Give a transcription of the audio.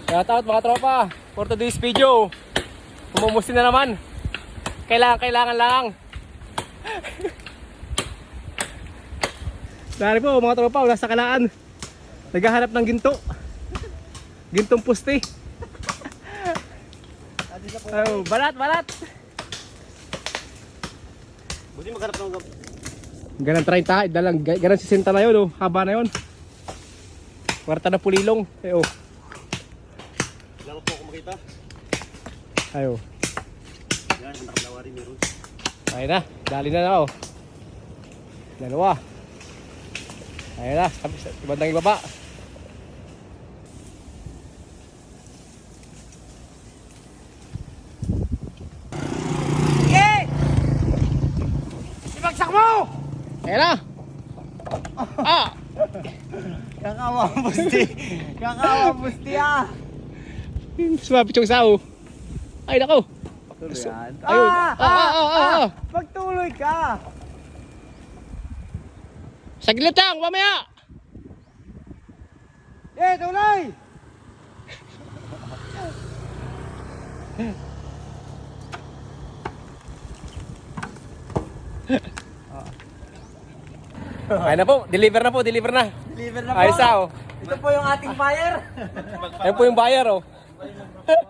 Shout out mga tropa for today's video. Umumusti na naman. Kailangan lang. Dari po mga tropa, wala sa kalaan. Naghahanap ng ginto. Gintong pusti. Oh, balat. Buti maghanap ng Ganang 30, ganang 60 na yun, oh. Haba na yun. Kwarta na pulilong. Oh. Lang po ako makita. Ayo. Yan, nakalawarin meron. Ayun na, dali na oh. Dalawa. Ayun na, bandang ibaba. Sige! Ibagsak mo! Ayun na. Kakawa busti ah! Sumabi yung sao. Ay nako. Yan. Ayun. Magtuloy ka! Saglit lang, mamaya. Tuloy! Ayun na po, deliver na. Deliver na po! Ayos na oh. Ito po yung ating buyer! Ayun po yung buyer oh.